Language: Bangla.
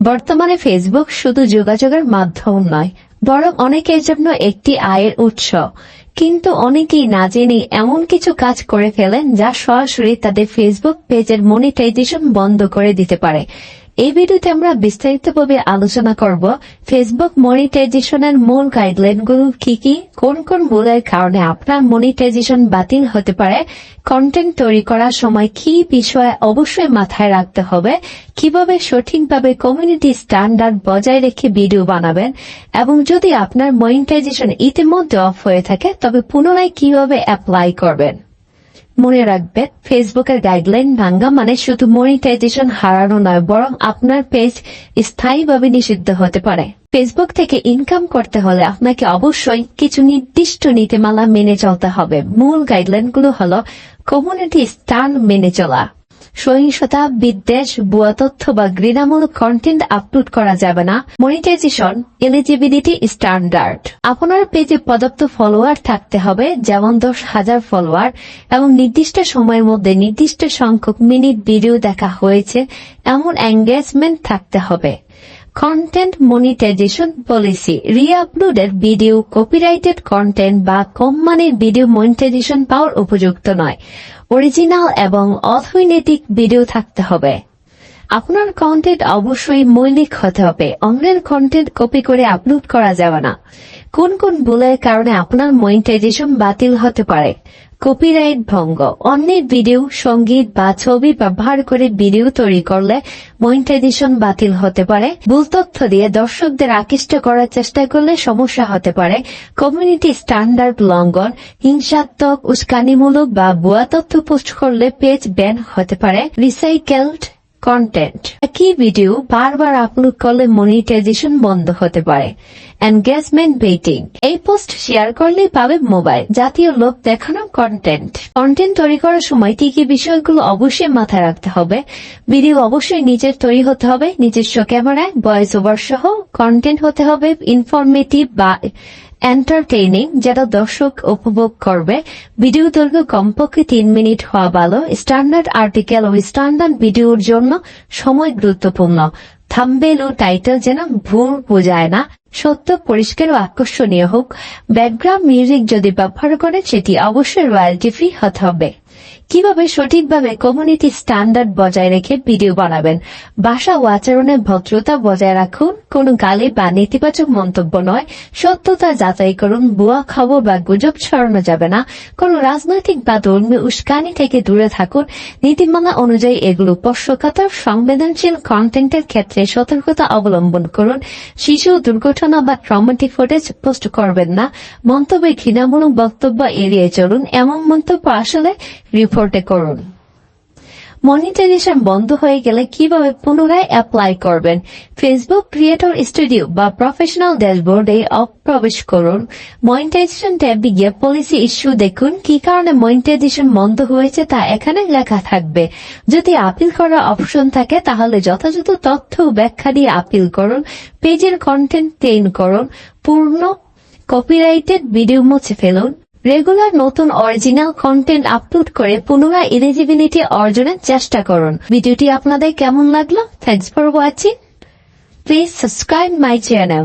বর্তমানে ফেসবুক শুধু যোগাযোগের মাধ্যম নয়, বরং অনেকের জন্য একটি আয়ের উৎস। কিন্তু অনেকেই না জেনে এমন কিছু কাজ করে ফেলেন যা সরাসরি তাদের ফেসবুক পেজের মনিটাইজেশন বন্ধ করে দিতে পারে। এই ভিডিওতে আমরা বিস্তারিতভাবে আলোচনা করব ফেসবুক মনিটাইজেশনের মূল গাইডলাইনগুলো কি কি, কোন কোন ভুলের কারণে আপনার মনিটাইজেশন বাতিল হতে পারে, কন্টেন্ট তৈরি করার সময় কি বিষয় অবশ্যই মাথায় রাখতে হবে, কিভাবে সঠিকভাবে কমিউনিটি স্ট্যান্ডার্ড বজায় রেখে ভিডিও বানাবেন, এবং যদি আপনার মনিটাইজেশন ইতিমধ্যে অফ হয়ে থাকে তবে পুনরায় কিভাবে অ্যাপ্লাই করবেন। মনে রাখবেন, ফেসবুকের গাইডলাইন ভাঙ্গা মানে শুধু মনিটাইজেশন হারানো নয়, বরং আপনার পেজ স্থায়ীভাবে নিষিদ্ধ হতে পারে। ফেসবুক থেকে ইনকাম করতে হলে আপনাকে অবশ্যই কিছু নির্দিষ্ট নীতিমালা মেনে চলতে হবে। মূল গাইডলাইনগুলো হলো: কমিউনিটি স্ট্যান্ডার্ড মেনে চলা, সহিংসতা, বিদ্বেষ, ভুয়া তথ্য বা ঘৃণামূলক কন্টেন্ট আপলোড করা যাবে না। মনিটাইজেশন এলিজিবিলিটি স্ট্যান্ডার্ড, আপনার পেজে পর্যাপ্ত ফলোয়ার থাকতে হবে, যেমন 10,000 ফলোয়ার, এবং নির্দিষ্ট সময়ের মধ্যে নির্দিষ্ট সংখ্যক মিনিট ভিডিও দেখা হয়েছে এমন এঙ্গেজমেন্ট থাকতে হবে। কন্টেন্ট মনিটাইজেশন পলিসি, রি-আপলোডের ভিডিও, কপিরাইটেড কন্টেন্ট বা কম মানের ভিডিও মনিটাইজেশন পাওয়ার উপযুক্ত নয়। অরিজিনাল এবং অথেন্টিক ভিডিও থাকতে হবে। আপনার কন্টেন্ট অবশ্যই মৌলিক হতে হবে। অন্যের কন্টেন্ট কপি করে আপলোড করা যাবে না। কোন কোন ভুলের কারণে আপনার মনিটাইজেশন বাতিল হতে পারে? কপিরাইট ভঙ্গ, অন্যের ভিডিও, সঙ্গীত বা ছবি ব্যবহার করে ভিডিও তৈরি করলে মনিটাইজেশন বাতিল হতে পারে। ভুল তথ্য দিয়ে দর্শকদের আকৃষ্ট করার চেষ্টা করলে সমস্যা হতে পারে। কমিউনিটি স্ট্যান্ডার্ড লঙ্ঘন, হিংসাত্মক, উস্কানিমূলক বা ভুয়া তথ্য পোস্ট করলে পেজ ব্যান হতে পারে। রিসাইকেলড কন্টেন্ট, একই ভিডিও বারবার আপলোড করলে মনিটাইজেশন বন্ধ হতে পারে। এনগেজমেন্ট বেটিং, এই পোস্ট শেয়ার করলেই পাবে মোবাইল। জাতীয় লোক দেখানো কন্টেন্ট তৈরি করার সময় কি কি বিষয়গুলো অবশ্যই মাথায় রাখতে হবে? ভিডিও অবশ্যই নিজের তৈরি হতে হবে, নিজস্ব ক্যামেরায়, ভয়েস ওভার সহ। কন্টেন্ট হতে হবে ইনফরমেটিভ বা এন্টারটেইনিং, যেটা দর্শক উপভোগ করবে। ভিডিও দৈর্ঘ্য কমপক্ষে 3 মিনিট হওয়া ভালো। স্ট্যান্ডার্ড আর্টিকেল ও স্ট্যান্ডার্ড ভিডিওর জন্য সময় গুরুত্বপূর্ণ। থাম্বনেল ও টাইটেল যেন ভুল বোঝায় না, সত্য, পরিষ্কার ও আকর্ষণীয় হোক। ব্যাকগ্রাউন্ড মিউজিক যদি ব্যবহার করেন সেটি অবশ্যই রয়্যালটি ফ্রি হতে হবে। কিভাবে সঠিকভাবে কমিউনিটি স্ট্যান্ডার্ড বজায় রেখে ভিডিও বানাবেন? ভাষা ও আচরণের ভদ্রতা বজায় রাখুন। কোনো গালি বা নেতিবাচক মন্তব্য নয়। সত্যতা যাচাই করুন। ভুয়া খবর বা গুজব ছড়ানো যাবে না। কোনো রাজনৈতিক বা ধর্মীয় উস্কানি থেকে দূরে থাকুন। নীতিমালা অনুযায়ী এগুলো স্পর্শকাতর সংবেদনশীল কন্টেন্টের ক্ষেত্রে সতর্কতা অবলম্বন করুন। শিশু, দুর্ঘটনা বা ট্রমাটিক ফুটেজ পোস্ট করবেন না। মন্তব্যে ঘৃণামূলক বক্তব্য এড়িয়ে চলুন। এমন মন্তব্য আসলে রিপোর্টে করুন। মনিটাইজেশন বন্ধ হয়ে গেলে কিভাবে পুনরায় অ্যাপ্লাই করবেন? ফেসবুক ক্রিয়েটর স্টুডিও বা প্রফেশনাল ড্যাশবোর্ডে প্রবেশ করুন। মনিটাইজেশন ট্যাবে গিয়ে পলিসি ইস্যু দেখুন। কি কারণে মনিটাইজেশন বন্ধ হয়েছে তা এখানে লেখা থাকবে। যদি আপিল করার অপশন থাকে তাহলে যথাযথ তথ্য ও ব্যাখ্যা দিয়ে আপিল করুন। পেজের কন্টেন্ট ক্লিন করুন। পূর্ণ কপিরাইটেড ভিডিও মুছে ফেলুন। রেগুলার নতুন অরিজিনাল কন্টেন্ট আপলোড করে পুনরায় এলিজিবিলিটি অর্জনের চেষ্টা করুন। ভিডিওটি আপনাদের কেমন লাগলো? Thanks for watching. Please subscribe my channel.